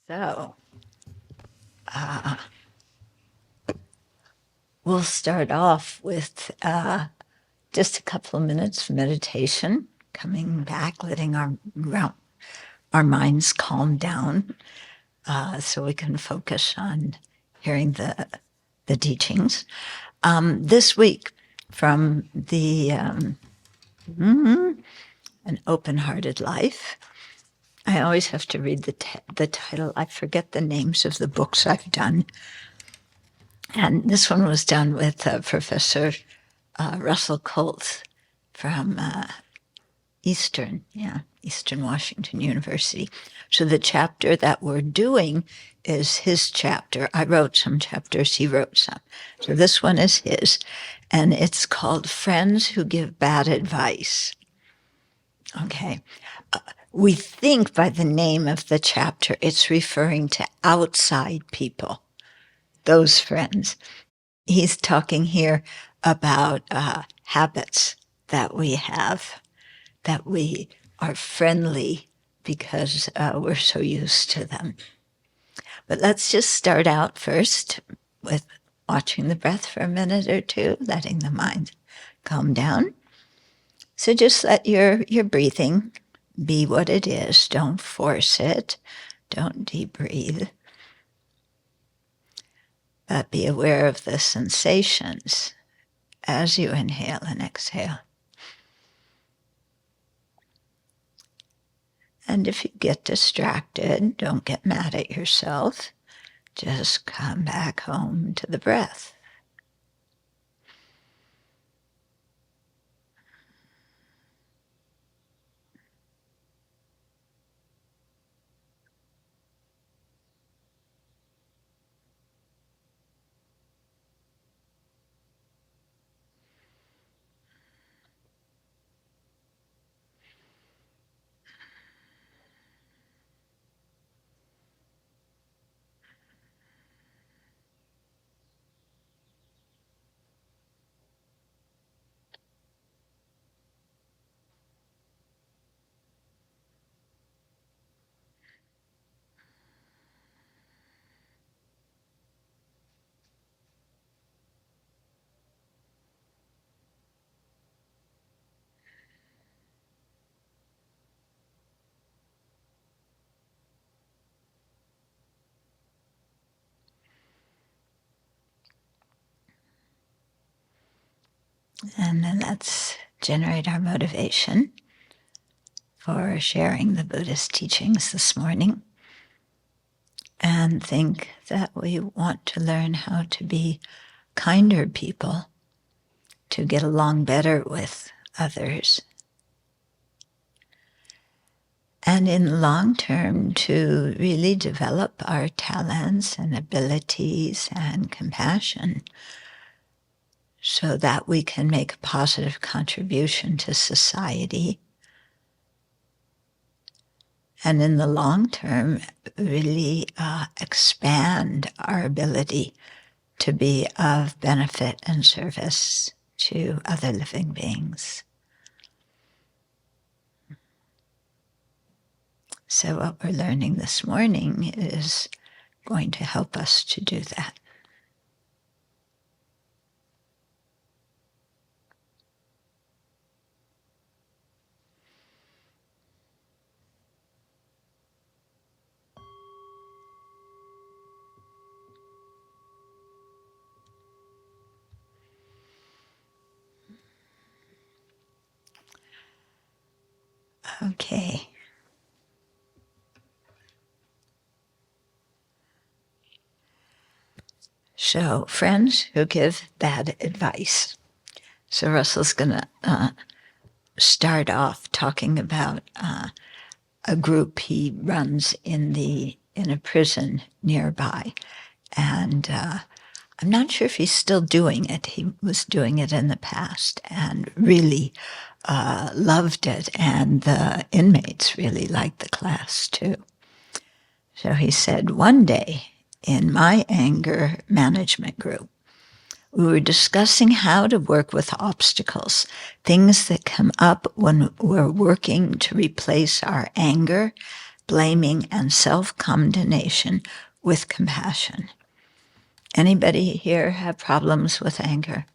So, we'll start off with just a couple of minutes of meditation, coming back, letting our minds calm down so we can focus on hearing the teachings. This week, from the An Open-Hearted Life, I always have to read the title. I forget the names of the books I've done. And this one was done with Professor Russell Kolts from Eastern Washington University. So the chapter that we're doing is his chapter. I wrote some chapters, he wrote some. So this one is his, and it's called Friends Who Give Bad Advice. Okay. We think by the name of the chapter, it's referring to outside people, those friends. He's talking here about habits that we have, that we are friendly because we're so used to them. But let's just start out first with watching the breath for a minute or two, letting the mind calm down. So just let your breathing be what it is. Don't force it. Don't deep breathe. But be aware of the sensations as you inhale and exhale. And if you get distracted, don't get mad at yourself. Just come back home to the breath. And then let's generate our motivation for sharing the Buddhist teachings this morning. And think that we want to learn how to be kinder people, to get along better with others. And in the long term, to really develop our talents and abilities and compassion, so that we can make a positive contribution to society. And in the long term, really expand our ability to be of benefit and service to other living beings. So what we're learning this morning is going to help us to do that. Okay. So, friends who give bad advice. So Russell's going to start off talking about a group he runs in a prison nearby. And I'm not sure if he's still doing it. He was doing it in the past and really loved it. And the inmates really liked the class too. So he said, one day in my anger management group, we were discussing how to work with obstacles, things that come up when we're working to replace our anger blaming, and self-condemnation with compassion. Anybody here have problems with anger?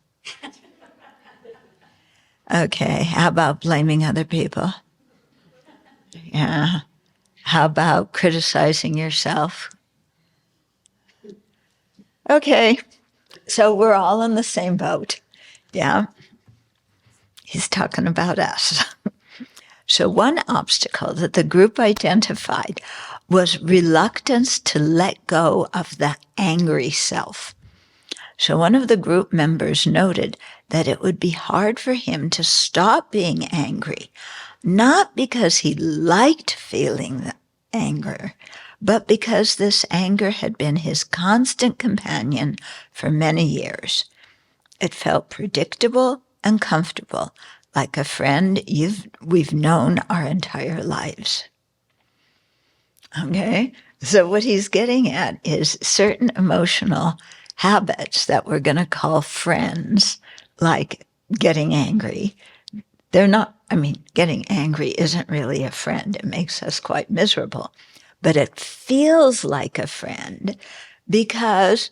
Okay, how about blaming other people? Yeah. How about criticizing yourself? Okay, so we're all in the same boat. Yeah. He's talking about us. So one obstacle that the group identified was reluctance to let go of the angry self. So one of the group members noted that it would be hard for him to stop being angry, not because he liked feeling the anger, but because this anger had been his constant companion for many years. It felt predictable and comfortable, like a friend we've known our entire lives. Okay? So what he's getting at is certain emotional habits that we're going to call friends, like getting angry. They're not, getting angry isn't really a friend. It makes us quite miserable. But it feels like a friend because,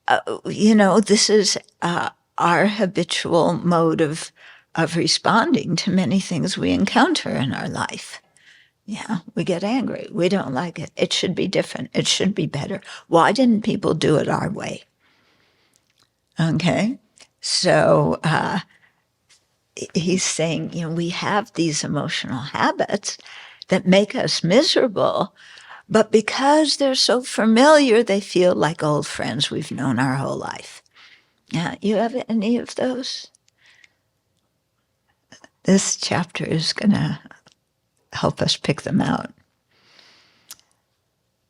this is our habitual mode of responding to many things we encounter in our life. Yeah, we get angry. We don't like it. It should be different. It should be better. Why didn't people do it our way? Okay, so he's saying, we have these emotional habits that make us miserable, but because they're so familiar, they feel like old friends we've known our whole life. Yeah, you have any of those? This chapter is going to help us pick them out.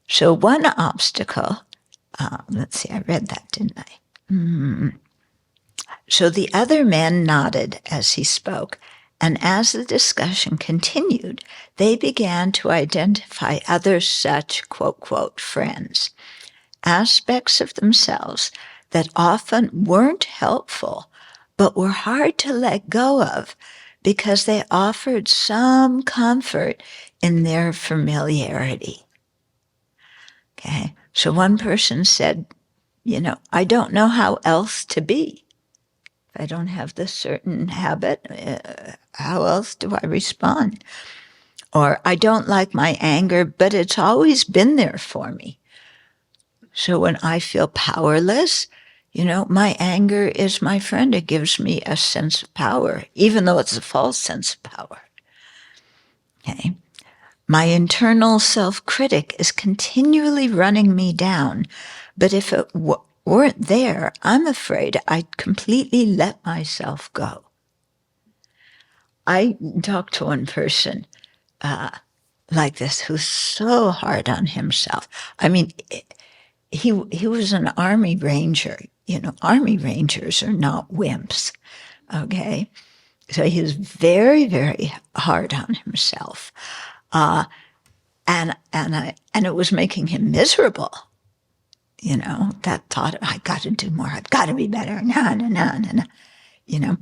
So one obstacle, let's see, I read that, didn't I? So the other men nodded as he spoke, and as the discussion continued, they began to identify other such, quote, quote, friends, aspects of themselves that often weren't helpful, but were hard to let go of because they offered some comfort in their familiarity. Okay, so one person said, I don't know how else to be. If I don't have this certain habit, how else do I respond? Or I don't like my anger, but it's always been there for me. So when I feel powerless, my anger is my friend. It gives me a sense of power, even though it's a false sense of power. Okay. My internal self-critic is continually running me down, but if it weren't there, I'm afraid I'd completely let myself go. I talked to one person like this who's so hard on himself. He was an Army Ranger. Army Rangers are not wimps, okay? So he was very, very hard on himself. And it was making him miserable. That thought, I got to do more. I've got to be better. No.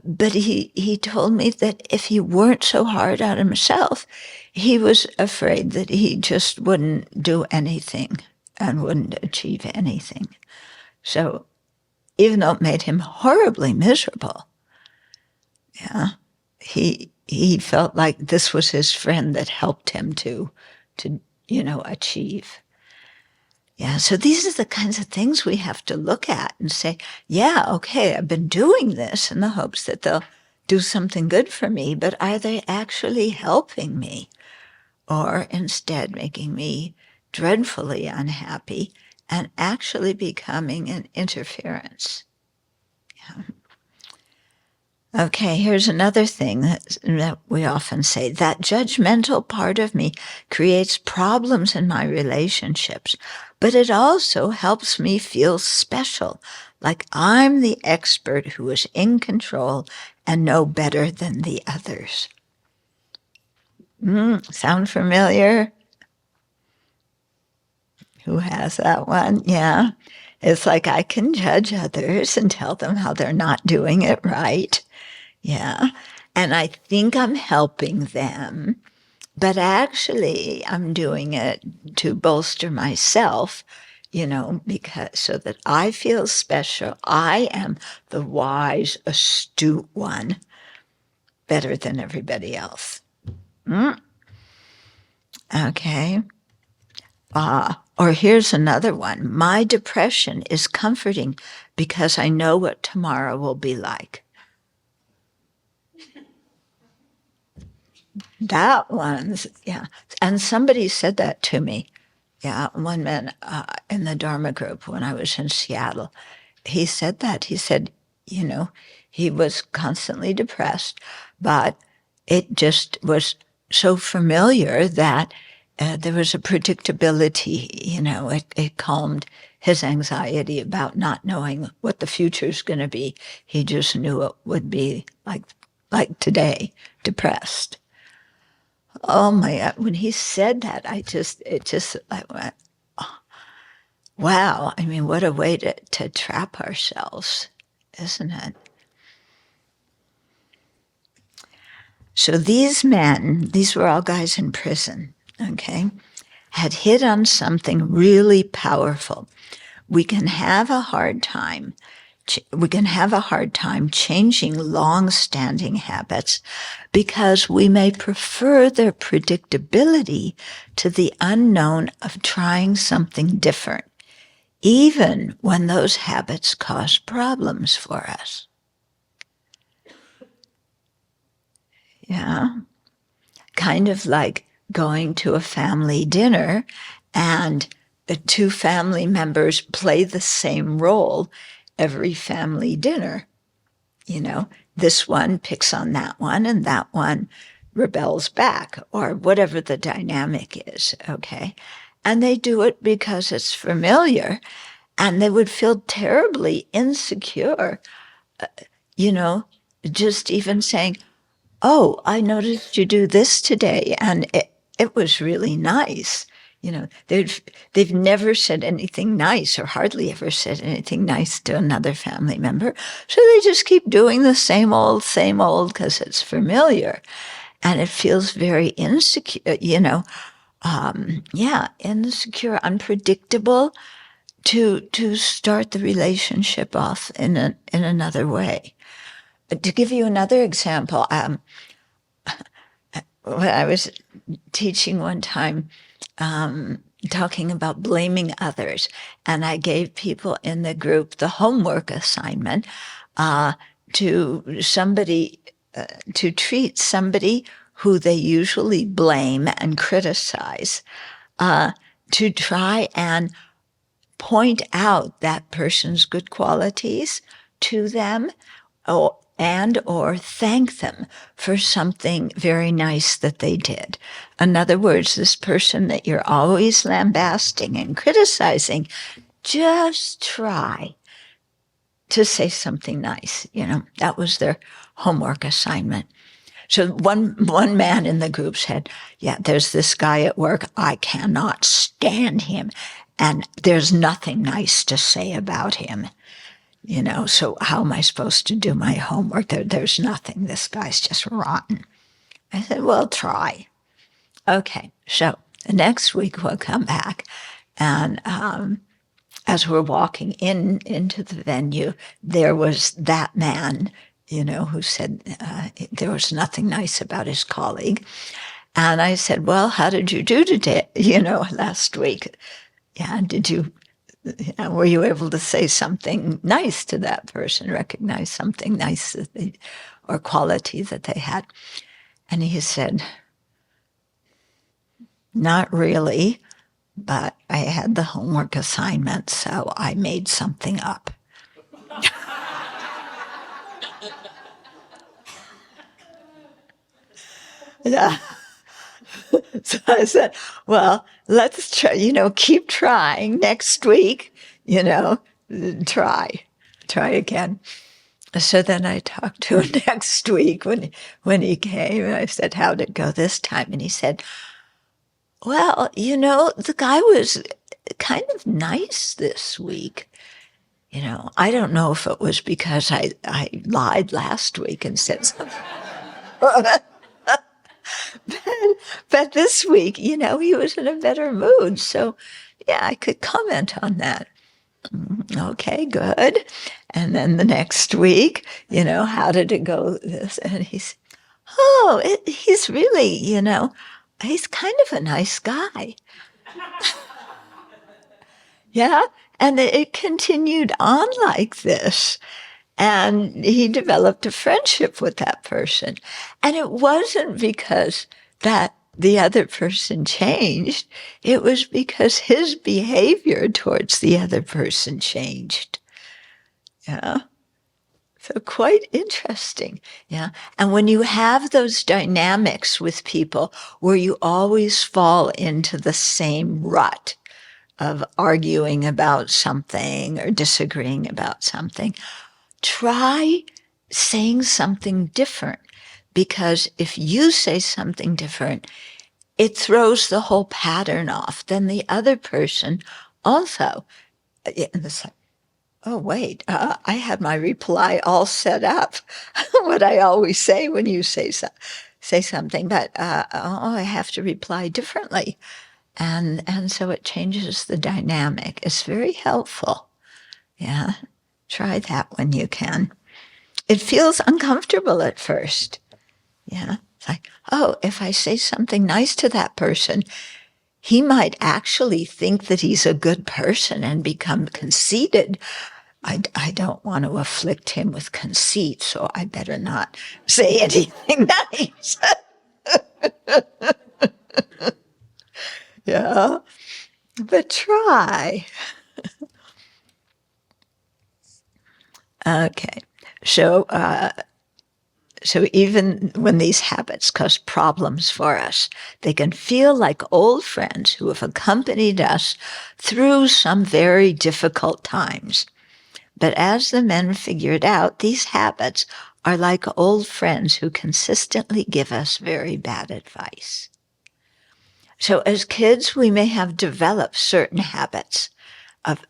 But he told me that if he weren't so hard on himself, he was afraid that he just wouldn't do anything and wouldn't achieve anything. So even though it made him horribly miserable, yeah, he felt like this was his friend that helped him to achieve. Yeah, so these are the kinds of things we have to look at and say, yeah, okay, I've been doing this in the hopes that they'll do something good for me, but are they actually helping me? Or instead making me dreadfully unhappy and actually becoming an interference? Yeah. Okay, here's another thing that we often say. That judgmental part of me creates problems in my relationships, but it also helps me feel special, like I'm the expert who is in control and know better than the others. Sound familiar? Who has that one? Yeah. It's like I can judge others and tell them how they're not doing it right. Yeah. And I think I'm helping them, But actually, I'm doing it to bolster myself, because so that I feel special. I am the wise, astute one, better than everybody else. Okay. Or here's another one. My depression is comforting because I know what tomorrow will be like. That one's, yeah. And somebody said that to me. Yeah, one man in the Dharma group when I was in Seattle, he said that. He said, he was constantly depressed, but it just was so familiar that there was a predictability, it calmed his anxiety about not knowing what the future is going to be. He just knew it would be like today, depressed. Oh my God, when he said that, I went, oh, wow. I mean, what a way to trap ourselves, isn't it? So these men, these were all guys in prison, okay, had hit on something really powerful. We can have a hard time changing long-standing habits because we may prefer their predictability to the unknown of trying something different, even when those habits cause problems for us. Yeah. Kind of like going to a family dinner and the two family members play the same role every family dinner. This one picks on that one and that one rebels back or whatever the dynamic is, okay? And they do it because it's familiar and they would feel terribly insecure, just even saying, oh, I noticed you do this today and it was really nice. They've never said anything nice or hardly ever said anything nice to another family member. So they just keep doing the same old because it's familiar. And it feels very insecure, insecure, unpredictable to start the relationship off in another way. To give you another example, when I was teaching one time, talking about blaming others, and I gave people in the group the homework assignment to treat somebody who they usually blame and criticize, to try and point out that person's good qualities to them, or thank them for something very nice that they did. In other words, this person that you're always lambasting and criticizing, just try to say something nice. That was their homework assignment. So one man in the group said, yeah, there's this guy at work. I cannot stand him. And there's nothing nice to say about him. So how am I supposed to do my homework? There's nothing. This guy's just rotten. I said, well, try. Okay, so the next week we'll come back. And as we're walking into the venue, there was that man, who said there was nothing nice about his colleague. And I said, well, how did you do today, last week? Yeah, were you able to say something nice to that person, recognize something nice or quality that they had? And he said, not really, but I had the homework assignment, so I made something up. Yeah. So I said, well, let's try, keep trying next week, try again. So then I talked to him next week when he came, and I said, how'd it go this time? And he said, well, the guy was kind of nice this week. I don't know if it was because I lied last week and said something. But but this week, he was in a better mood. So, yeah, I could comment on that. Okay, good. And then the next week, how did it go? This, and he's, he's really, he's kind of a nice guy. Yeah. And it continued on like this. And he developed a friendship with that person. And it wasn't because that the other person changed. It was because his behavior towards the other person changed. Yeah. So quite interesting. Yeah. And when you have those dynamics with people where you always fall into the same rut of arguing about something or disagreeing about something, try saying something different, because if you say something different, it throws the whole pattern off. Then the other person also, and it's like, oh, wait, I had my reply all set up. What I always say when you say something, but I have to reply differently. And so it changes the dynamic. It's very helpful. Yeah, try that when you can. It feels uncomfortable at first. Yeah, it's like, oh, if I say something nice to that person, he might actually think that he's a good person and become conceited. I don't want to afflict him with conceit, so I better not say anything nice. Yeah, but try. Okay, so even when these habits cause problems for us, they can feel like old friends who have accompanied us through some very difficult times. But as the men figured out, these habits are like old friends who consistently give us very bad advice. So as kids, we may have developed certain habits of,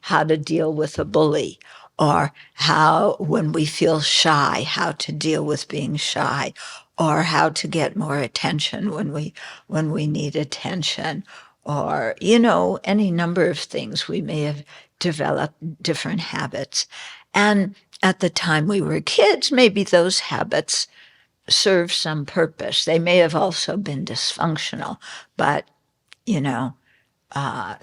how to deal with a bully, or how, when we feel shy, how to deal with being shy, or how to get more attention when we need attention, or, any number of things. We may have developed different habits. And at the time we were kids, maybe those habits serve some purpose. They may have also been dysfunctional, but,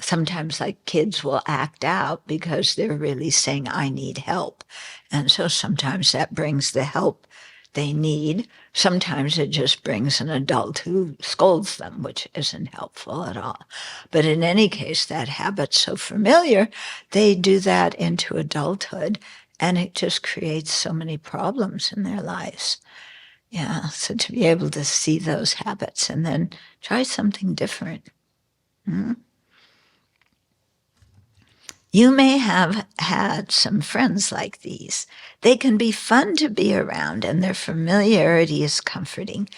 sometimes like kids will act out because they're really saying, I need help. And so sometimes that brings the help they need. Sometimes it just brings an adult who scolds them, which isn't helpful at all. But in any case, that habit's so familiar, they do that into adulthood, and it just creates so many problems in their lives. Yeah, so to be able to see those habits and then try something different. You may have had some friends like these. They can be fun to be around, and their familiarity is comforting,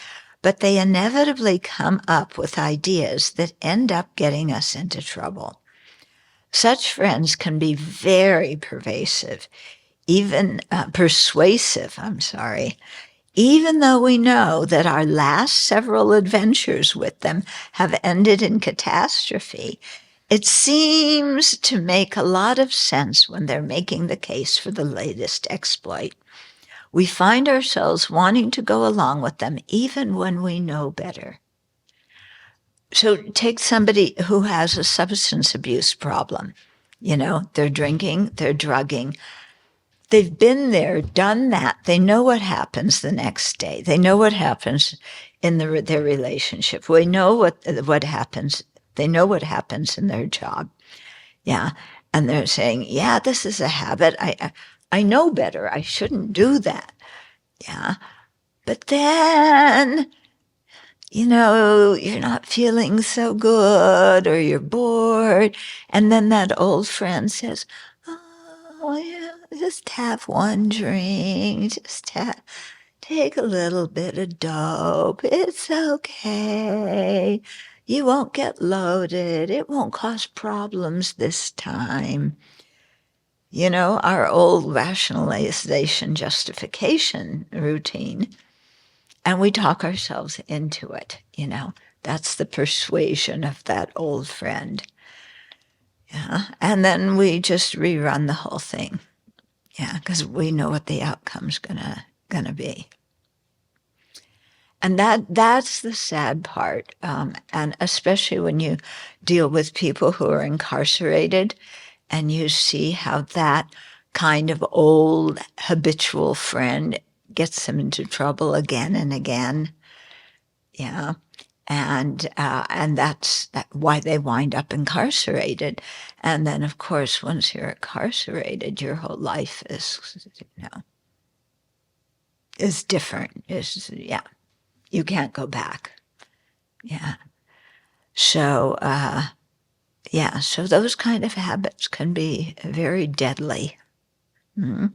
but they inevitably come up with ideas that end up getting us into trouble. Such friends can be very persuasive, even though we know that our last several adventures with them have ended in catastrophe. It seems to make a lot of sense when they're making the case for the latest exploit. We find ourselves wanting to go along with them even when we know better. So take somebody who has a substance abuse problem. They're drinking, they're drugging. They've been there, done that. They know what happens the next day. They know what happens in their relationship. We know what happens. They know what happens in their job. Yeah. And they're saying, yeah, this is a habit. I know better. I shouldn't do that. Yeah. But then, you're not feeling so good, or you're bored. And then that old friend says, oh, yeah, just have one drink. Just take a little bit of dope. It's okay. You won't get loaded. It won't cause problems this time. Our old rationalization justification routine. And we talk ourselves into it, That's the persuasion of that old friend. Yeah. And then we just rerun the whole thing. Yeah, because we know what the outcome's gonna be. And that's the sad part. And especially when you deal with people who are incarcerated and you see how that kind of old habitual friend gets them into trouble again and again. Yeah. And that's why they wind up incarcerated. And then, of course, once you're incarcerated, your whole life is different. You can't go back. Yeah. So, so those kind of habits can be very deadly. Mm-hmm.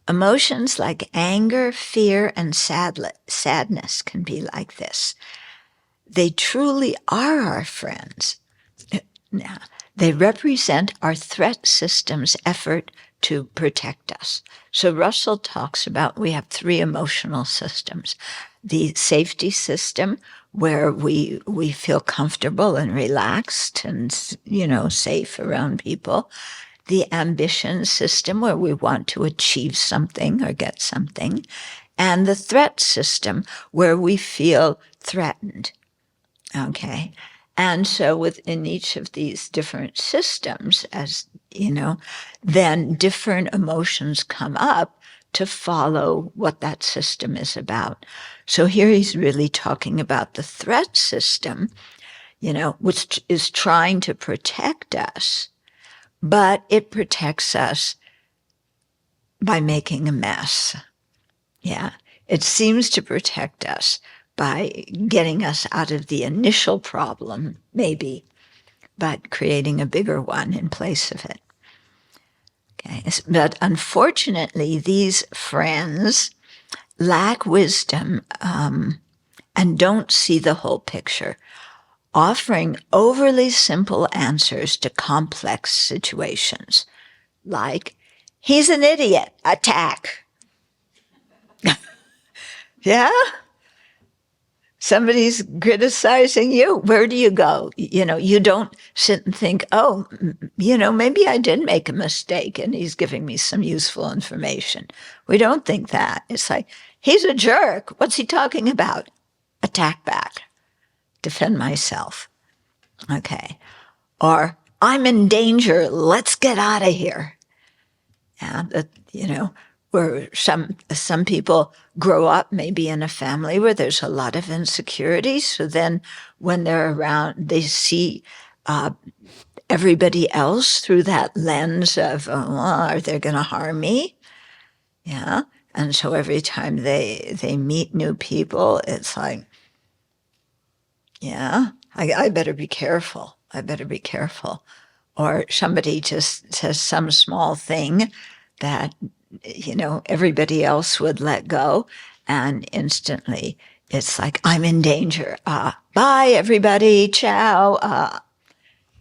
Emotions like anger, fear, and sadness can be like this. They truly are our friends. Now, they represent our threat system's effort to protect us. So Russell talks about we have 3 emotional systems. The safety system, where we feel comfortable and relaxed and, safe around people. The ambition system, where we want to achieve something or get something. And the threat system, where we feel threatened. Okay. And so within each of these different systems, as then different emotions come up to follow what that system is about. So here he's really talking about the threat system, which is trying to protect us, but it protects us by making a mess. Yeah. It seems to protect us by getting us out of the initial problem, maybe, but creating a bigger one in place of it. Okay. But unfortunately, these friends lack wisdom and don't see the whole picture, offering overly simple answers to complex situations, like, he's an idiot, attack. Yeah? Somebody's criticizing you. Where do you go? You don't sit and think, oh, maybe I did make a mistake and he's giving me some useful information. We don't think that. It's like, he's a jerk. What's he talking about? Attack back. Defend myself. Okay. Or, I'm in danger. Let's get out of here. Yeah, where some people grow up maybe in a family where there's a lot of insecurity. So then when they're around, they see everybody else through that lens of, are they going to harm me? Yeah. And so every time they meet new people, it's like, yeah, I better be careful. I better be careful. Or somebody just says some small thing that everybody else would let go. And instantly it's like, I'm in danger. Bye, everybody. Ciao.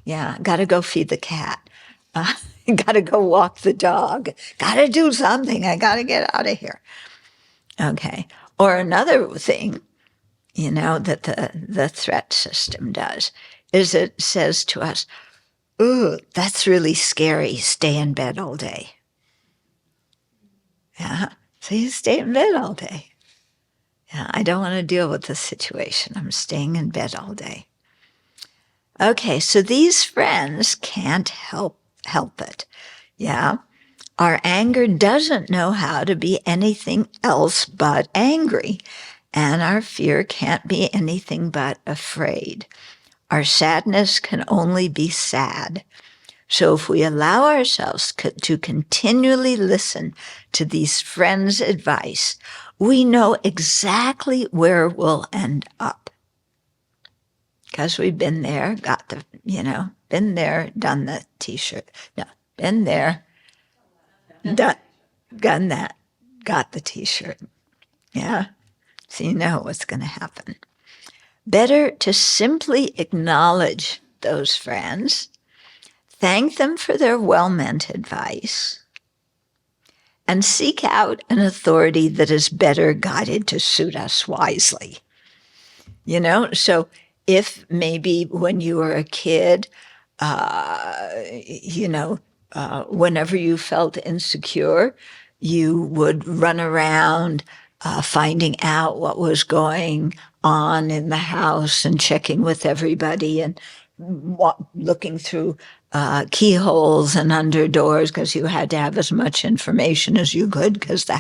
Got to go feed the cat. Got to go walk the dog. Got to do something. I got to get out of here. Okay. Or another thing, that the threat system does is it says to us, ooh, that's really scary. Stay in bed all day. Yeah. So you stay in bed all day. Yeah. I don't want to deal with this situation. I'm staying in bed all day. Okay. So these friends can't help it. Yeah. Our anger doesn't know how to be anything else but angry. And our fear can't be anything but afraid. Our sadness can only be sad. So if we allow ourselves to continually listen to these friends' advice, we know exactly where we'll end up. Because we've been there, been there, done the t-shirt. No, been there, done that, got the t-shirt. Yeah, so you know what's going to happen. Better to simply acknowledge those friends, thank them for their well-meant advice, and seek out an authority that is better guided to suit us wisely. So if maybe when you were a kid, whenever you felt insecure, you would run around finding out what was going on in the house and checking with everybody and looking through keyholes and under doors because you had to have as much information as you could because the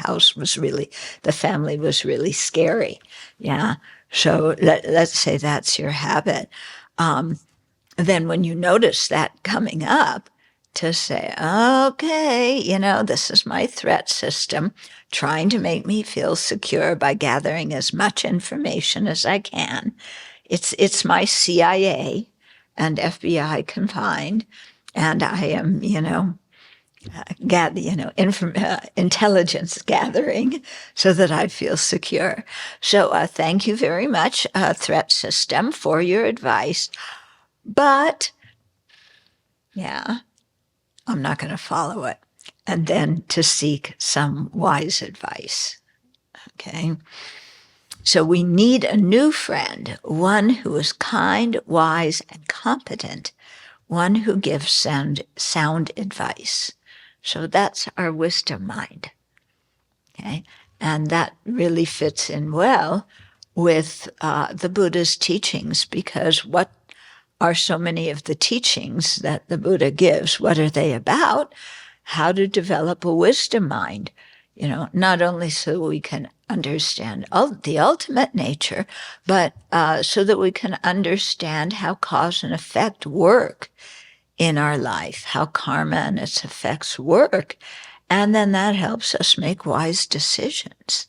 family was really scary. Yeah. So let's say that's your habit. Then when you notice that coming up, to say, okay, this is my threat system trying to make me feel secure by gathering as much information as I can. It's my CIA and FBI combined, and I am, intelligence gathering so that I feel secure. So thank you very much, threat system, for your advice. But, I'm not going to follow it. And then to seek some wise advice. Okay? So we need a new friend, one who is kind, wise, and competent, one who gives sound advice. So that's our wisdom mind. Okay? And that really fits in well with the Buddha's teachings, because what are so many of the teachings that the Buddha gives? What are they about? How to develop a wisdom mind, not only so we can understand the ultimate nature, but so that we can understand how cause and effect work in our life, how karma and its effects work. And then that helps us make wise decisions.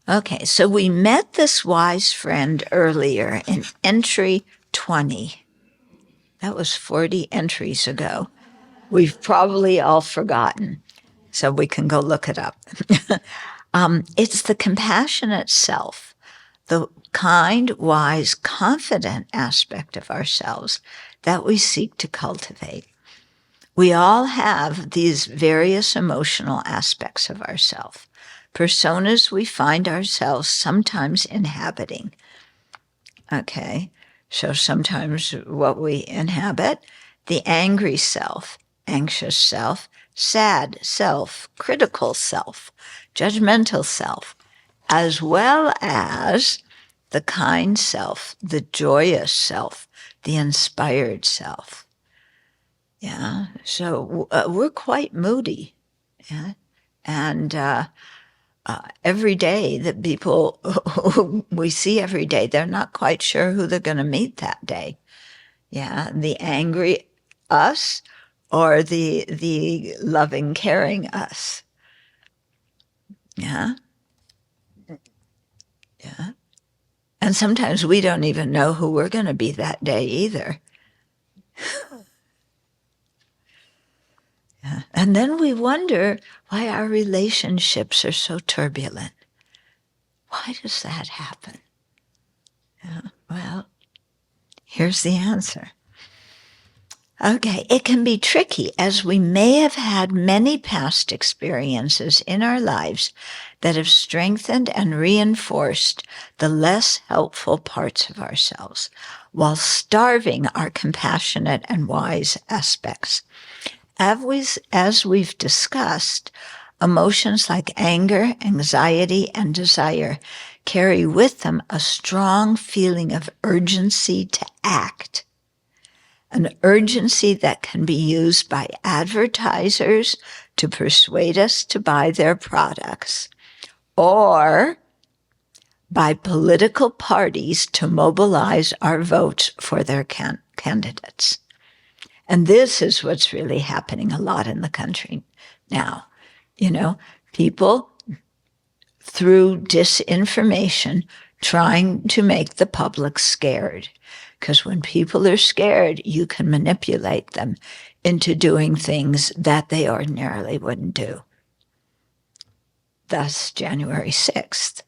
Okay, so we met this wise friend earlier in entry 20. That was 40 entries ago. We've probably all forgotten, so we can go look it up. It's the compassionate self, the kind, wise, confident aspect of ourselves that we seek to cultivate. We all have these various emotional aspects of ourselves, personas we find ourselves sometimes inhabiting. Okay, so sometimes what we inhabit, the angry self, anxious self, sad self, critical self, judgmental self, as well as the kind self, the joyous self, the inspired self. Yeah, so we're quite moody. Yeah? And every day, the people we see every day, they're not quite sure who they're going to meet that day. Yeah, the angry us or the loving, caring us. Yeah. Yeah. And sometimes we don't even know who we're going to be that day either. Yeah. And then we wonder why our relationships are so turbulent. Why does that happen? Yeah. Well, here's the answer. Okay, it can be tricky as we may have had many past experiences in our lives that have strengthened and reinforced the less helpful parts of ourselves while starving our compassionate and wise aspects. As we've discussed, emotions like anger, anxiety, and desire carry with them a strong feeling of urgency to act. An urgency that can be used by advertisers to persuade us to buy their products, or by political parties to mobilize our votes for their candidates. And this is what's really happening a lot in the country now. People through disinformation trying to make the public scared. Because when people are scared, you can manipulate them into doing things that they ordinarily wouldn't do. Thus, January 6th,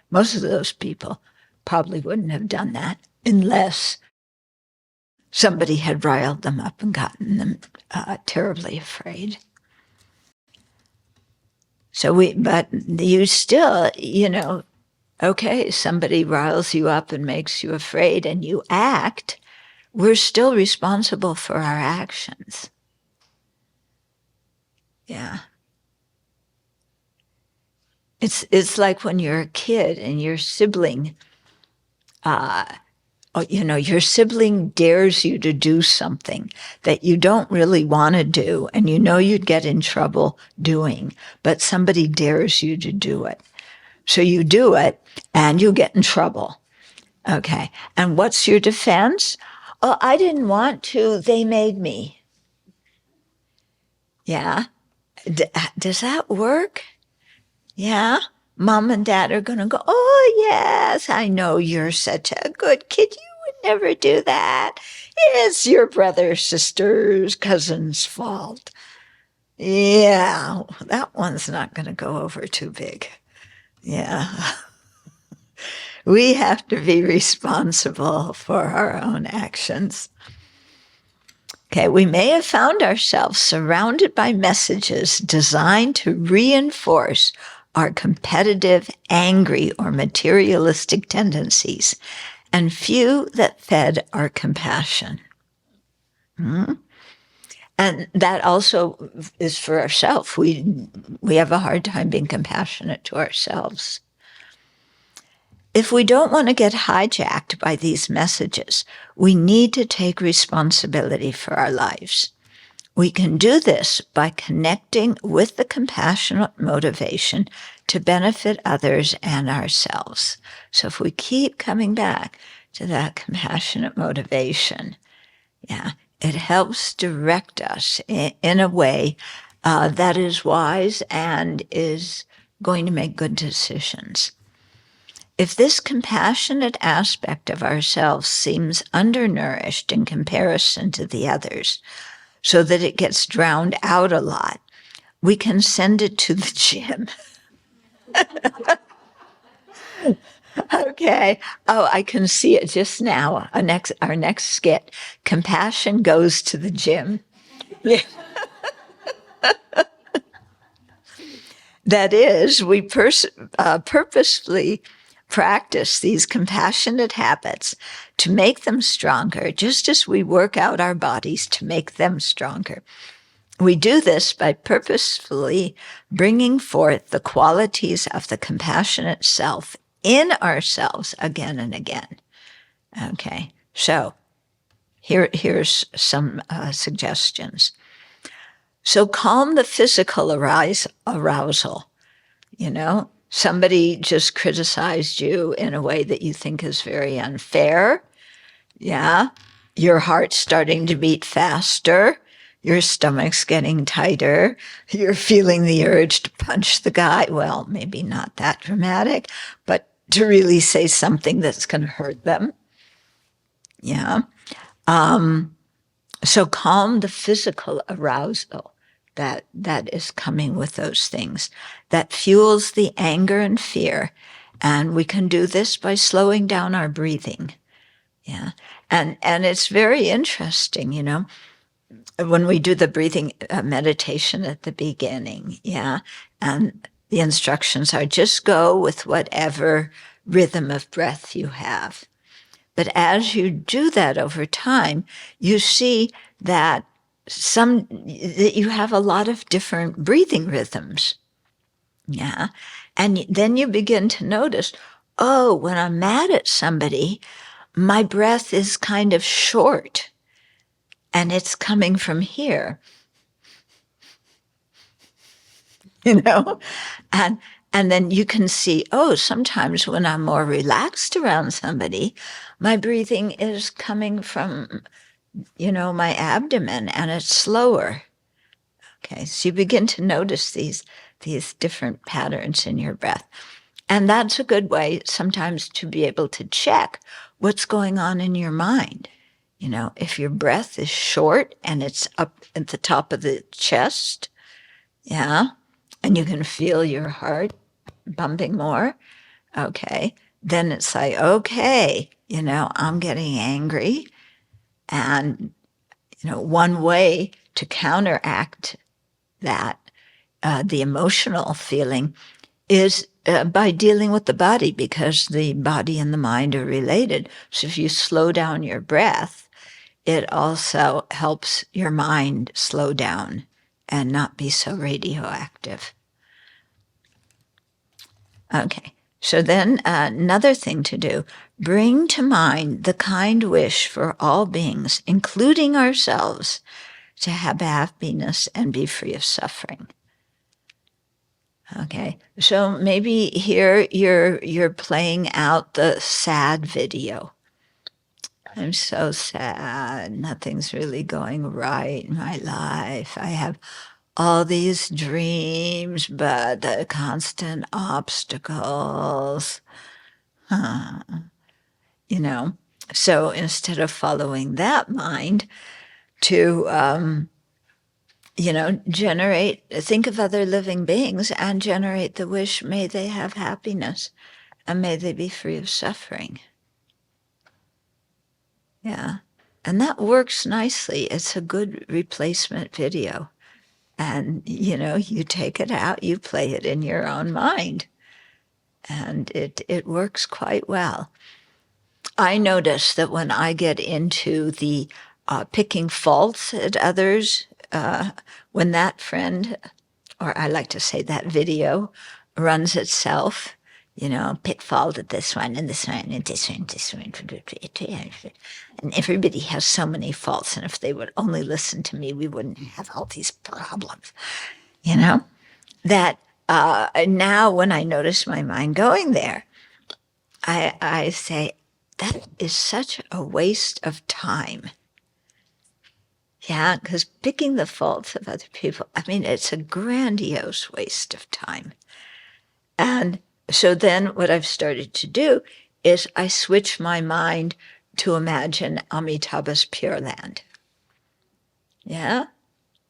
most of those people probably wouldn't have done that unless somebody had riled them up and gotten them terribly afraid. But you still, okay, somebody riles you up and makes you afraid and you act, we're still responsible for our actions. Yeah. It's like when you're a kid and your sibling, your sibling dares you to do something that you don't really want to do and you know you'd get in trouble doing, but somebody dares you to do it. So you do it and you get in trouble. Okay. And what's your defense? Oh, I didn't want to. They made me. Yeah. Does that work? Yeah. Mom and dad are going to go, oh, yes, I know you're such a good kid. You would never do that. It's your brother, sister's, cousin's fault. Yeah, that one's not going to go over too big. Yeah. We have to be responsible for our own actions. Okay, we may have found ourselves surrounded by messages designed to reinforce our competitive, angry, or materialistic tendencies, and few that fed our compassion. And that also is for ourselves. We have a hard time being compassionate to ourselves. If we don't want to get hijacked by these messages, we need to take responsibility for our lives. We can do this by connecting with the compassionate motivation to benefit others and ourselves. So if we keep coming back to that compassionate motivation, it helps direct us in a way that is wise and is going to make good decisions. If this compassionate aspect of ourselves seems undernourished in comparison to the others, so that it gets drowned out a lot, we can send it to the gym. Okay. Oh, I can see it just now. Our next skit. Compassion goes to the gym. Yeah. That is, we purposefully practice these compassionate habits to make them stronger, just as we work out our bodies to make them stronger. We do this by purposefully bringing forth the qualities of the compassionate self in ourselves again and again. Okay, so here's some suggestions. So calm the physical arousal. Somebody just criticized you in a way that you think is very unfair. Yeah. Your heart's starting to beat faster. Your stomach's getting tighter. You're feeling the urge to punch the guy. Well, maybe not that dramatic, but to really say something that's going to hurt them. Yeah. So calm the physical arousal that is coming with those things. That fuels the anger and fear. And we can do this by slowing down our breathing. Yeah. And it's very interesting, when we do the breathing meditation at the beginning. Yeah. And the instructions are just go with whatever rhythm of breath you have. But as you do that over time, you see that you have a lot of different breathing rhythms. Yeah. And then you begin to notice, oh, when I'm mad at somebody, my breath is kind of short and it's coming from here. And then you can see, oh, sometimes when I'm more relaxed around somebody, my breathing is coming from, my abdomen and it's slower. Okay, so you begin to notice these different patterns in your breath. And that's a good way sometimes to be able to check what's going on in your mind. If your breath is short and it's up at the top of the chest, yeah, and you can feel your heart bumping more, okay, then it's like, okay, I'm getting angry. And, one way to counteract that, the emotional feeling, is by dealing with the body, because the body and the mind are related. So if you slow down your breath, it also helps your mind slow down and not be so radioactive. Okay, so then another thing to do, bring to mind the kind wish for all beings, including ourselves, to have happiness and be free of suffering. Okay, so maybe here you're playing out the sad video. I'm so sad. Nothing's really going right in my life. I have all these dreams, but the constant obstacles. So instead of following that mind, to think of other living beings and generate the wish, may they have happiness and may they be free of suffering. Yeah. And that works nicely. It's a good replacement video. And, you take it out, you play it in your own mind. And it works quite well. I notice that when I get into the picking faults at others, when that friend, or I like to say that video, runs itself, pick fault at this one and this one and this one and this one. And everybody has so many faults, and if they would only listen to me, we wouldn't have all these problems, That now when I notice my mind going there, I say, that is such a waste of time. Yeah, because picking the faults of other people, it's a grandiose waste of time. And so then what I've started to do is I switch my mind to imagine Amitabha's Pure Land. Yeah?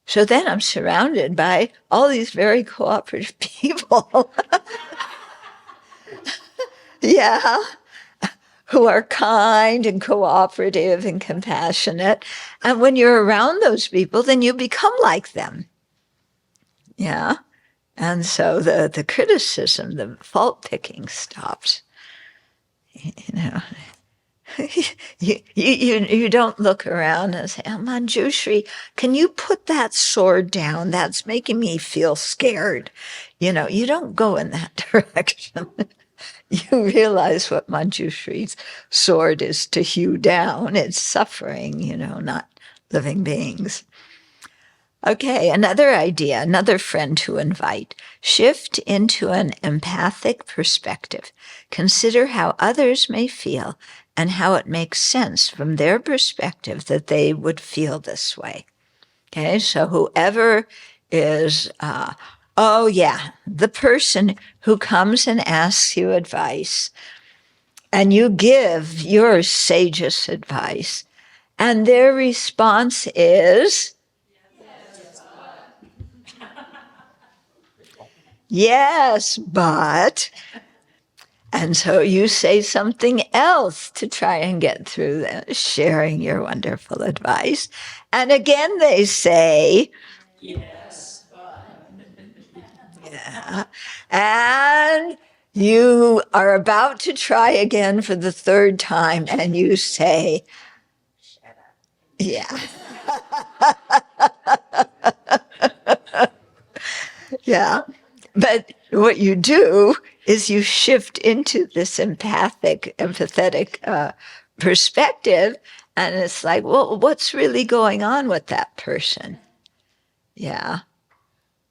So then I'm surrounded by all these very cooperative people. Yeah. Who are kind and cooperative and compassionate. And when you're around those people, then you become like them. Yeah. And so the criticism, the fault picking stops. You don't look around and say, oh, Manjushri, can you put that sword down? That's making me feel scared. You don't go in that direction. You realize what Manjushri's sword is to hew down. It's suffering, not living beings. Okay, another idea, another friend to invite. Shift into an empathic perspective. Consider how others may feel and how it makes sense from their perspective that they would feel this way. Okay, so whoever is, the person who comes and asks you advice, and you give your sagest advice, and their response is, yes, but, and so you say something else to try and get through that, sharing your wonderful advice. And again, they say, yes, but. Yeah. And you are about to try again for the third time, and you say, shut up. Yeah. Yeah. But what you do is you shift into this empathetic perspective, and it's like, well, what's really going on with that person? Yeah.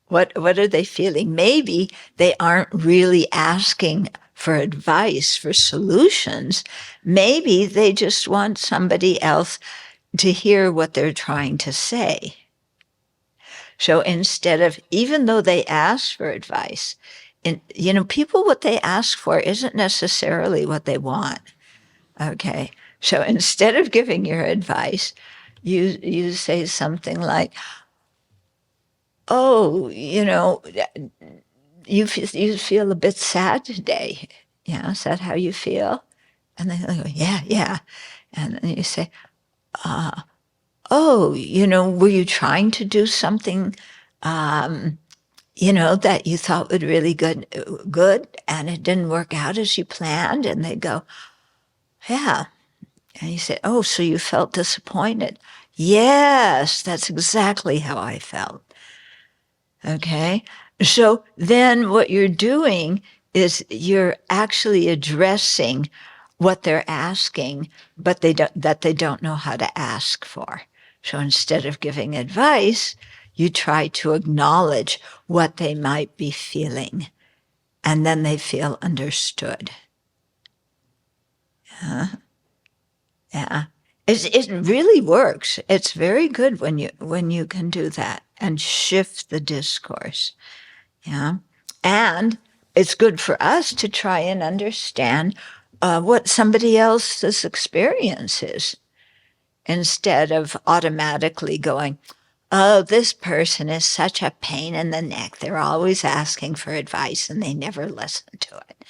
What are they feeling? Maybe they aren't really asking for advice, for solutions. Maybe they just want somebody else to hear what they're trying to say. So instead of, even though they ask for advice, people, what they ask for isn't necessarily what they want. Okay. So instead of giving your advice, you say something like, oh, you feel a bit sad today. Yeah, is that how you feel? And they go, yeah. And then you say, oh, were you trying to do something, that you thought would really good, and it didn't work out as you planned? And they go, yeah. And you say, oh, so you felt disappointed? Yes, that's exactly how I felt. Okay? So then what you're doing is you're actually addressing what they're asking, but they don't know how to ask for. So instead of giving advice, you try to acknowledge what they might be feeling, and then they feel understood. Yeah. It really works. It's very good when you can do that and shift the discourse. Yeah. And it's good for us to try and understand what somebody else's experience is, instead of automatically going, oh, this person is such a pain in the neck. They're always asking for advice and they never listen to it.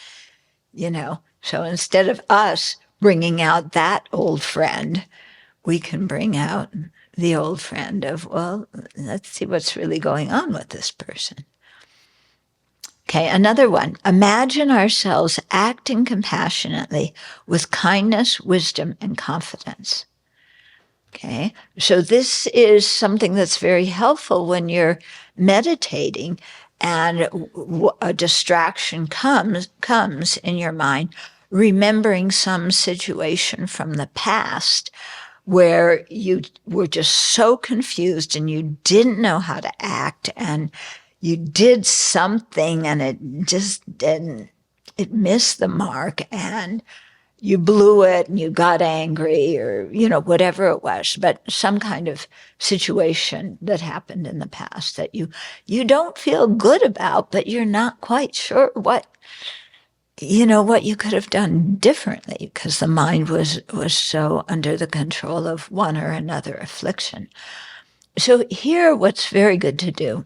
So instead of us bringing out that old friend, we can bring out the old friend of, well, let's see what's really going on with this person. Okay, another one. Imagine ourselves acting compassionately with kindness, wisdom, and confidence. Okay, so this is something that's very helpful when you're meditating and a distraction comes in your mind, remembering some situation from the past where you were just so confused and you didn't know how to act, and you did something and it missed the mark, and you blew it and you got angry, or, whatever it was, but some kind of situation that happened in the past that you don't feel good about, but you're not quite sure what you could have done differently, because the mind was so under the control of one or another affliction. So here, what's very good to do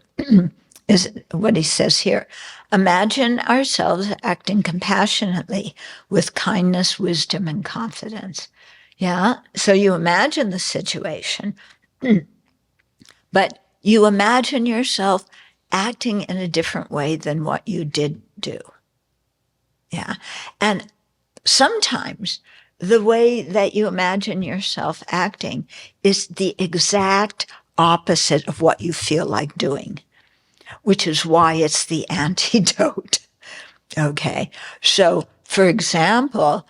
is what he says here. Imagine ourselves acting compassionately with kindness, wisdom, and confidence. Yeah? So you imagine the situation, but you imagine yourself acting in a different way than what you did do. Yeah. And sometimes the way that you imagine yourself acting is the exact opposite of what you feel like doing, which is why it's the antidote. Okay. So, for example,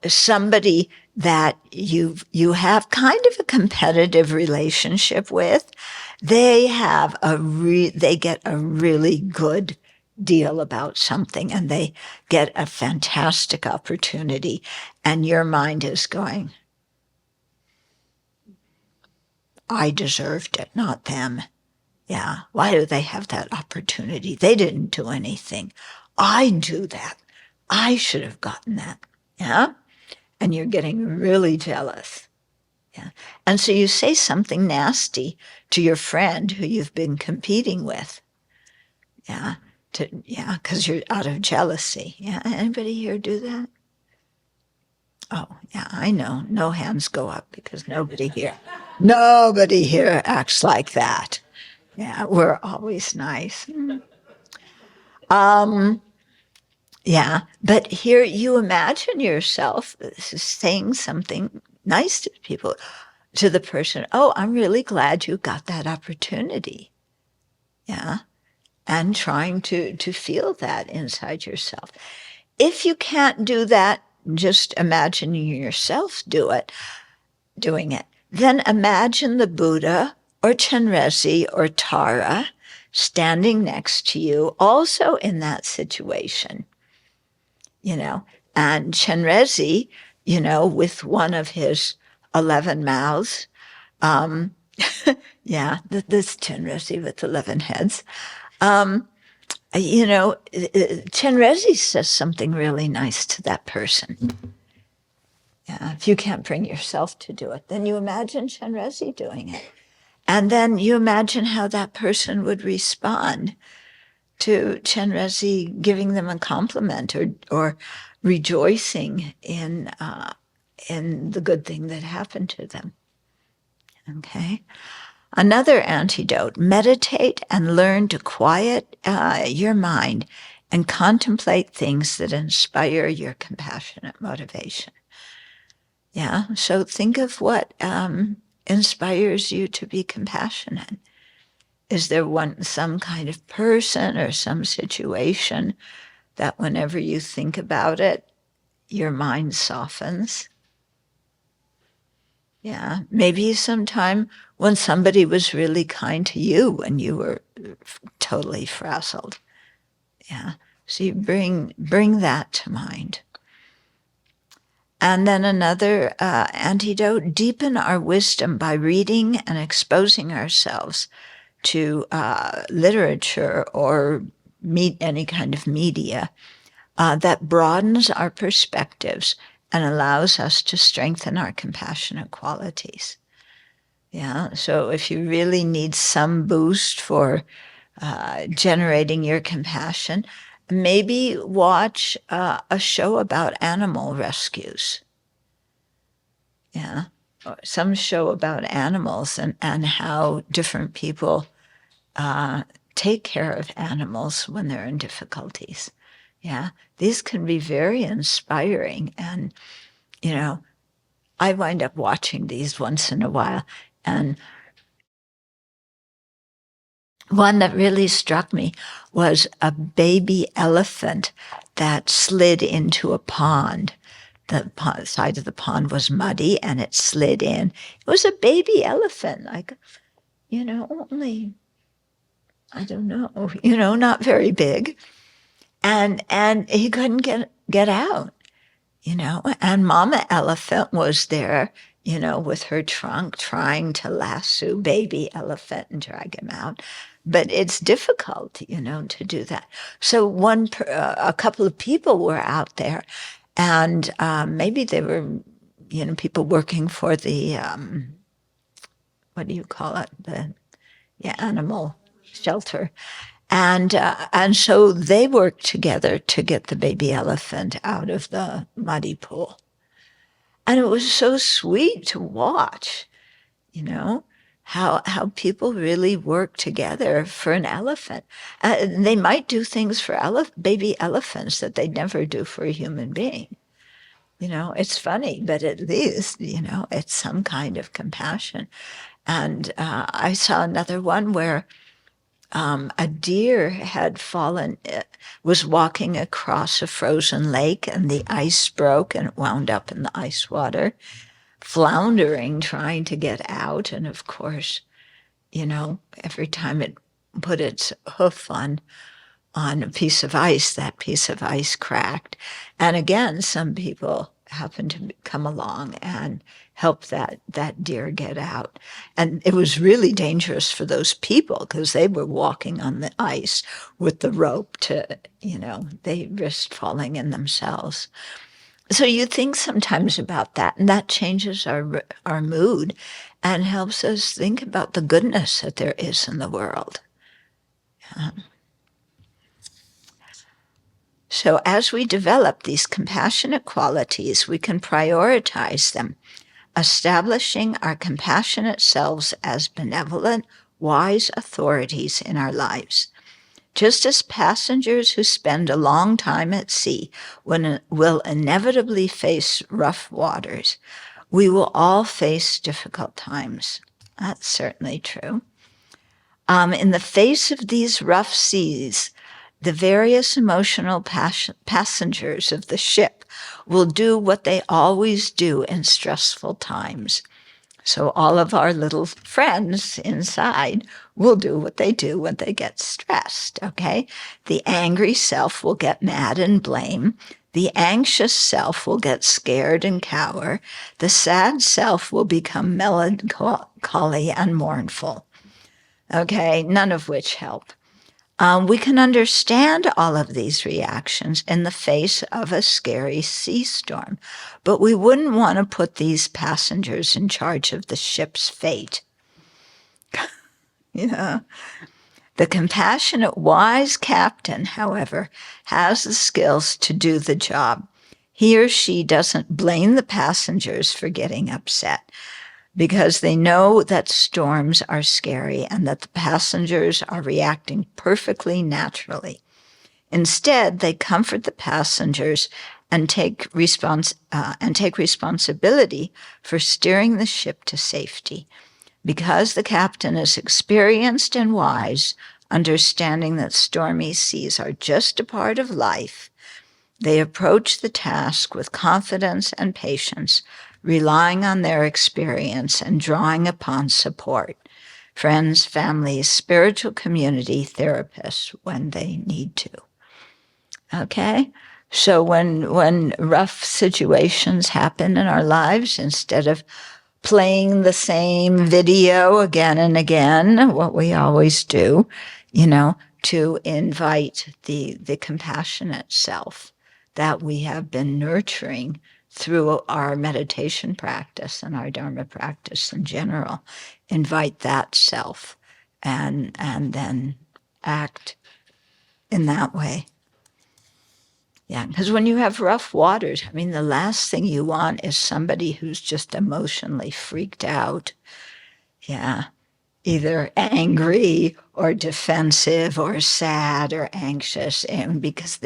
somebody that you have kind of a competitive relationship with, they get a really good deal about something, and they get a fantastic opportunity, and your mind is going, I deserved it, not them. Yeah, why do they have that opportunity? They didn't do anything. I do that. I should have gotten that. Yeah? And you're getting really jealous. Yeah. And so you say something nasty to your friend who you've been competing with. Yeah. Because you're out of jealousy. Yeah. Anybody here do that? Oh, yeah, I know. No hands go up because nobody here acts like that. Yeah, we're always nice. Yeah, but here you imagine yourself saying something nice to people, to the person. Oh, I'm really glad you got that opportunity. Yeah, and trying to feel that inside yourself. If you can't do that, just imagining yourself doing it. Then imagine the Buddha or Chenrezig or Tara standing next to you, also in that situation. And Chenrezig, with one of his 11 mouths, yeah, this Chenrezig with 11 heads, Chenrezig says something really nice to that person. Yeah, if you can't bring yourself to do it, then you imagine Chenrezig doing it. And then you imagine how that person would respond to Chenrezig giving them a compliment or rejoicing in in the good thing that happened to them. Okay? Another antidote, meditate and learn to quiet your mind and contemplate things that inspire your compassionate motivation. Yeah, so think of what inspires you to be compassionate. Is there some kind of person or some situation that whenever you think about it, your mind softens? Yeah, maybe sometime when somebody was really kind to you when you were totally frazzled. Yeah, so you bring that to mind. And then another antidote, deepen our wisdom by reading and exposing ourselves to literature or any kind of media that broadens our perspectives and allows us to strengthen our compassionate qualities. Yeah, so if you really need some boost for generating your compassion, maybe watch a show about animal rescues. Yeah, or some show about animals and how different people take care of animals when they're in difficulties. Yeah, these can be very inspiring. And, I wind up watching these once in a while. And one that really struck me was a baby elephant that slid into a pond. The side of the pond was muddy and it slid in. It was a baby elephant, like, only, I don't know, not very big. And he couldn't get out, and Mama Elephant was there, with her trunk trying to lasso baby elephant and drag him out. But it's difficult, to do that. So a couple of people were out there, and maybe they were, people working for the, what do you call it? The animal shelter. And so they worked together to get the baby elephant out of the muddy pool. And it was so sweet to watch, how people really work together for an elephant. They might do things for baby elephants that they'd never do for a human being. It's funny, but at least, it's some kind of compassion. And I saw another one where a deer had fallen, was walking across a frozen lake, and the ice broke and it wound up in the ice water, floundering, trying to get out. And of course, every time it put its hoof on a piece of ice, that piece of ice cracked. And again, some people happened to come along and help that deer get out. And it was really dangerous for those people because they were walking on the ice with the rope to, they risked falling in themselves. So you think sometimes about that, and that changes our mood and helps us think about the goodness that there is in the world. So as we develop these compassionate qualities, we can prioritize them, establishing our compassionate selves as benevolent, wise authorities in our lives. Just as passengers who spend a long time at sea will inevitably face rough waters, we will all face difficult times. That's certainly true. In the face of these rough seas, the various emotional passengers of the ship will do what they always do in stressful times. So all of our little friends inside will do what they do when they get stressed, okay? The angry self will get mad and blame. The anxious self will get scared and cower. The sad self will become melancholy and mournful, okay? None of which help. We can understand all of these reactions in the face of a scary sea storm, but we wouldn't want to put these passengers in charge of the ship's fate. The compassionate, wise captain, however, has the skills to do the job. He or she doesn't blame the passengers for getting upset because they know that storms are scary and that the passengers are reacting perfectly naturally. Instead, they comfort the passengers and take responsibility for steering the ship to safety. Because the captain is experienced and wise, understanding that stormy seas are just a part of life, they approach the task with confidence and patience, relying on their experience and drawing upon support, friends, families, spiritual community, therapists when they need to. Okay? So when rough situations happen in our lives, instead of playing the same video again and again, what we always do, to invite the compassionate self that we have been nurturing through our meditation practice and our Dharma practice in general. Invite that self and then act in that way. Yeah, because when you have rough waters, the last thing you want is somebody who's just emotionally freaked out. Yeah, either angry or defensive or sad or anxious. And because,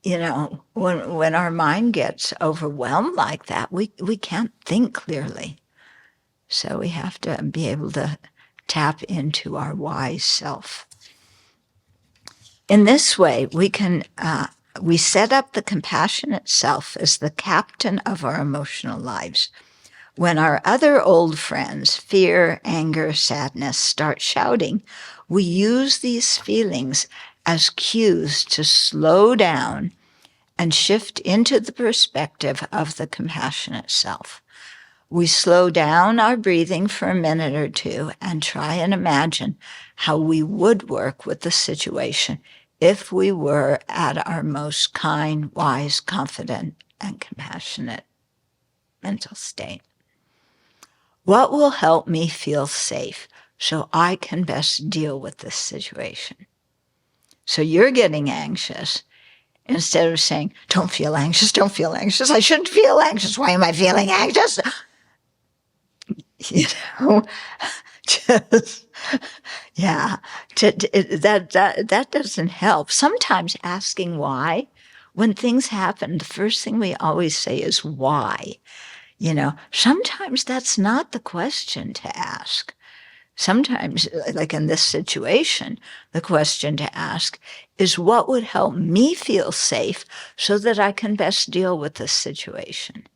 when our mind gets overwhelmed like that, we can't think clearly. So we have to be able to tap into our wise self. In this way, we set up the compassionate self as the captain of our emotional lives. When our other old friends, fear, anger, sadness, start shouting, we use these feelings as cues to slow down and shift into the perspective of the compassionate self. We slow down our breathing for a minute or two and try and imagine how we would work with the situation if we were at our most kind, wise, confident, and compassionate mental state. What will help me feel safe so I can best deal with this situation? So you're getting anxious instead of saying, don't feel anxious, I shouldn't feel anxious, why am I feeling anxious? That doesn't help. Sometimes asking why, when things happen, the first thing we always say is why. Sometimes that's not the question to ask. Sometimes, like in this situation, the question to ask is what would help me feel safe so that I can best deal with this situation?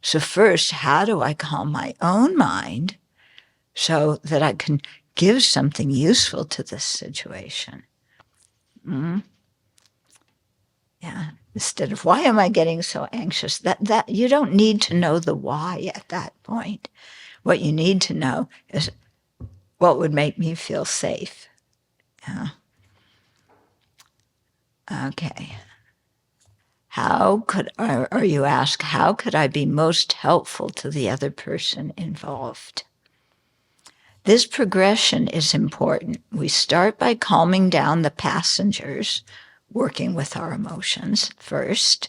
So first, how do I calm my own mind so that I can give something useful to this situation? Yeah. Instead of, why am I getting so anxious? That you don't need to know the why at that point. What you need to know is what would make me feel safe. Yeah. Okay. Or you ask, how could I be most helpful to the other person involved? This progression is important. We start by calming down the passengers, working with our emotions first,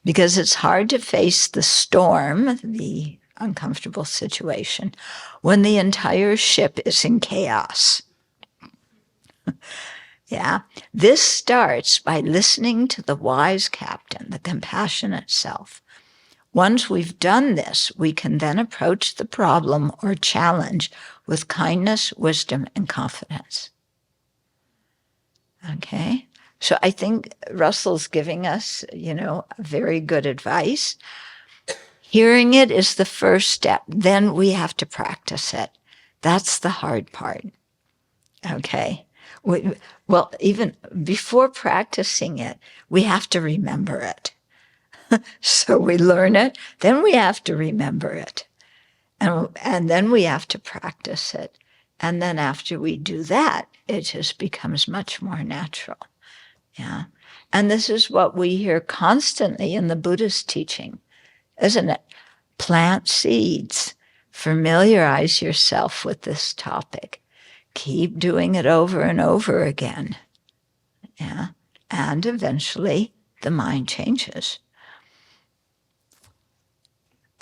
because it's hard to face the storm, the uncomfortable situation, when the entire ship is in chaos. Yeah, this starts by listening to the wise captain, the compassionate self. Once we've done this, we can then approach the problem or challenge with kindness, wisdom, and confidence. Okay? So I think Russell's giving us, very good advice. Hearing it is the first step. Then we have to practice it. That's the hard part. Okay? Well, even before practicing it, we have to remember it. So we learn it, then we have to remember it. And then we have to practice it. And then after we do that, it just becomes much more natural. Yeah. And this is what we hear constantly in the Buddhist teaching, isn't it? Plant seeds. Familiarize yourself with this topic. Keep doing it over and over again. Yeah. And eventually the mind changes.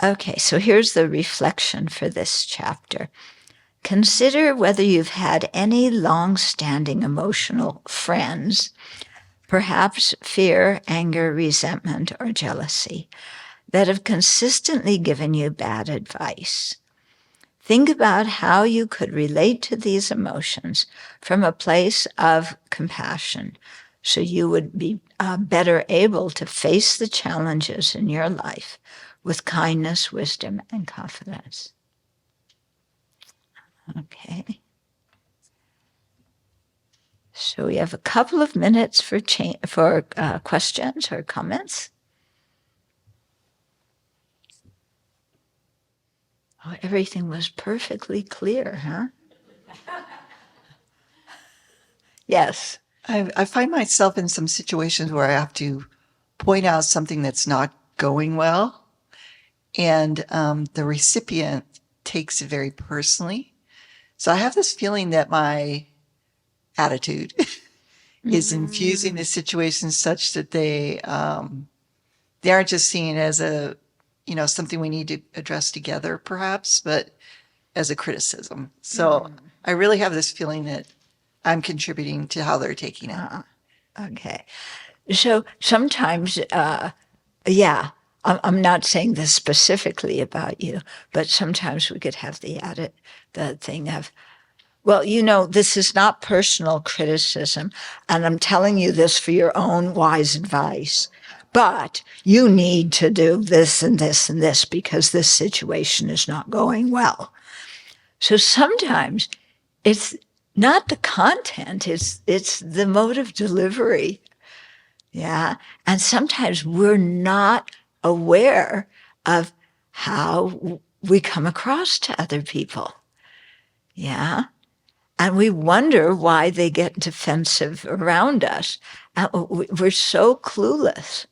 Okay, so here's the reflection for this chapter. Consider whether you've had any long-standing emotional friends, perhaps fear, anger, resentment, or jealousy, that have consistently given you bad advice. Think about how you could relate to these emotions from a place of compassion, so you would be better able to face the challenges in your life with kindness, wisdom, and confidence. Okay. So we have a couple of minutes for questions or comments. Oh, everything was perfectly clear, huh? Yes. I find myself in some situations where I have to point out something that's not going well, and the recipient takes it very personally. So I have this feeling that my attitude is infusing the situation such that they aren't just seeing it as a, something we need to address together, perhaps, but as a criticism. So I really have this feeling that I'm contributing to how they're taking it. Okay. So sometimes, yeah, I'm not saying this specifically about you, but sometimes we could have the thing of, well, this is not personal criticism, and I'm telling you this for your own wise advice, but you need to do this and this and this because this situation is not going well. So sometimes it's not the content, it's the mode of delivery. Yeah. And sometimes we're not aware of how we come across to other people. Yeah. And we wonder why they get defensive around us. And we're so clueless.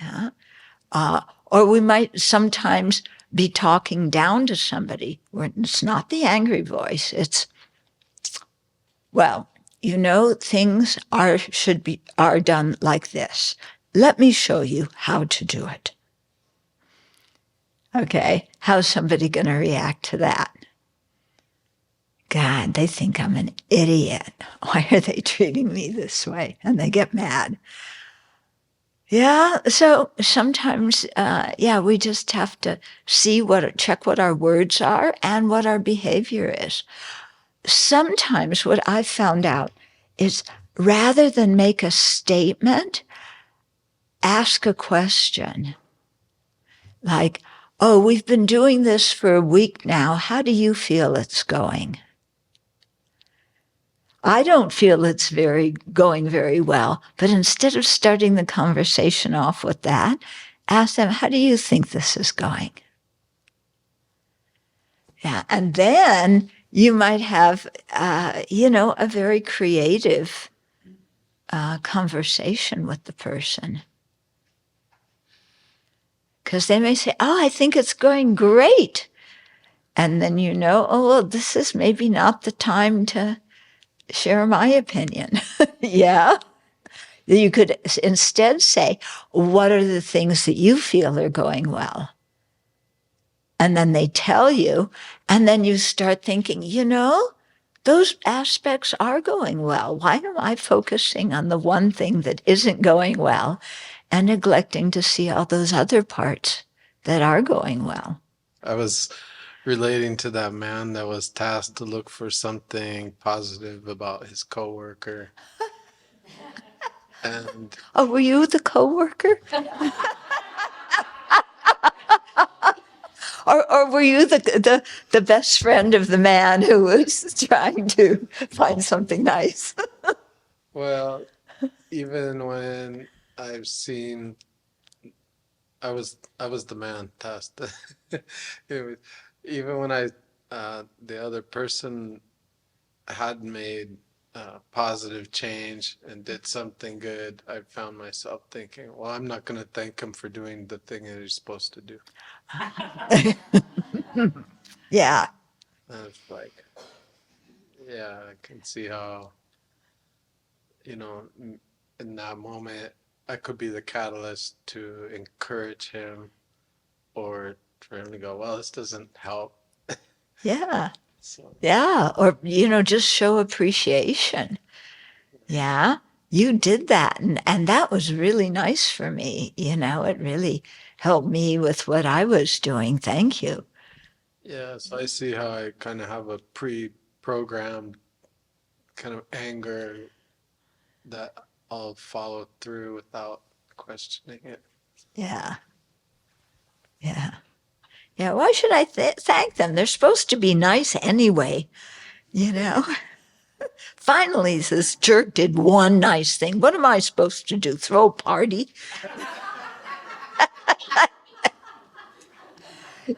Yeah. Or we might sometimes be talking down to somebody where it's not the angry voice. It's, well, things are done like this. Let me show you how to do it. Okay, how's somebody going to react to that? God, they think I'm an idiot. Why are they treating me this way? And they get mad. Yeah, so sometimes, we just have to check what our words are and what our behavior is. Sometimes what I've found out is rather than make a statement, ask a question. Like, oh, we've been doing this for a week now. How do you feel it's going? I don't feel it's going very well, but instead of starting the conversation off with that, ask them, how do you think this is going? Yeah, and then you might have, a very creative conversation with the person. Because they may say, oh, I think it's going great. And then oh, well, this is maybe not the time to share my opinion. Yeah. You could instead say, what are the things that you feel are going well? And then they tell you, and then you start thinking, those aspects are going well. Why am I focusing on the one thing that isn't going well and neglecting to see all those other parts that are going well? I was relating to that man that was tasked to look for something positive about his coworker. And oh, were you the coworker? Or were you the best friend of the man who was trying to find something nice? well, even when I've seen, I was the man tasked. Even when the other person had made positive change and did something good, I found myself thinking, well, I'm not going to thank him for doing the thing that he's supposed to do. Yeah. And it's like, yeah, I can see how, in that moment, I could be the catalyst to encourage him or for him to go, well, this doesn't help. Yeah. So Yeah. Or, just show appreciation. Yeah. You did that. And that was really nice for me. It really helped me with what I was doing. Thank you. yeah, so I see how I kind of have a pre-programmed kind of anger that I'll follow through without questioning it. Yeah. Yeah. Yeah. Why should I thank them? They're supposed to be nice anyway. Finally, this jerk did one nice thing. What am I supposed to do? Throw a party?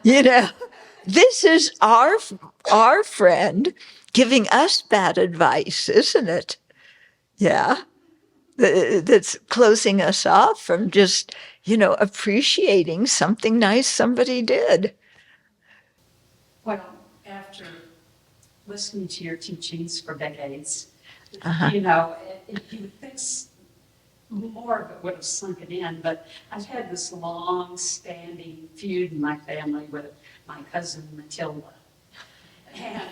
This is our friend giving us bad advice, isn't it? Yeah. That's closing us off from just, appreciating something nice somebody did. Well, after listening to your teachings for decades, Uh-huh. you would think more of it would have sunken in, but I've had this long-standing feud in my family with my cousin Matilda. And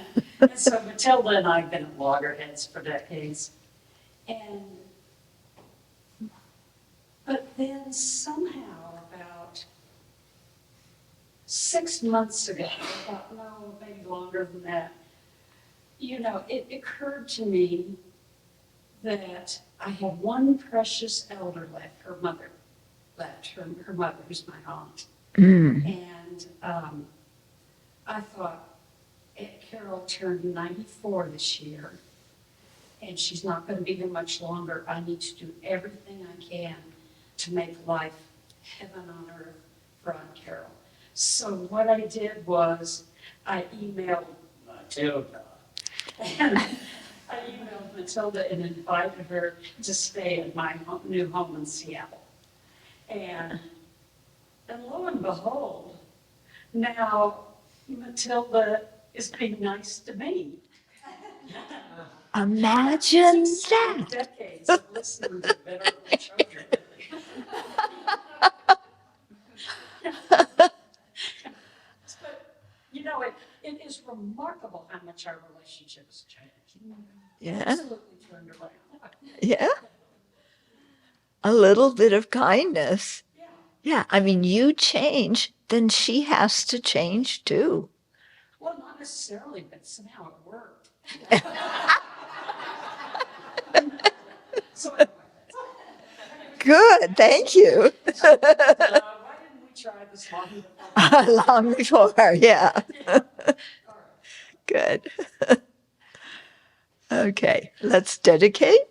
so Matilda and I have been at loggerheads for decades. But then somehow about 6 months ago, I thought, no, maybe longer than that, it occurred to me that I have one precious elder left, her mother left, her mother, who's my aunt. And I thought, Carol turned 94 this year, and she's not going to be here much longer. I need to do everything I can to make life heaven on earth for Aunt Carol. So what I did was I emailed Matilda. And I emailed Matilda and invited her to stay at my new home in Seattle. And lo and behold, now Matilda is being nice to me. Imagine that. Decades of listening to Venerable Chodron. But, it is remarkable how much our relationship has changed. Yeah. Absolutely turned around. Yeah. A little bit of kindness. Yeah. Yeah. I mean, you change, then she has to change too. Well, not necessarily, but somehow it worked. So anyway. Good. Thank you. Why didn't we try this long before? Long before. Yeah. All right. Good. Okay. Let's dedicate.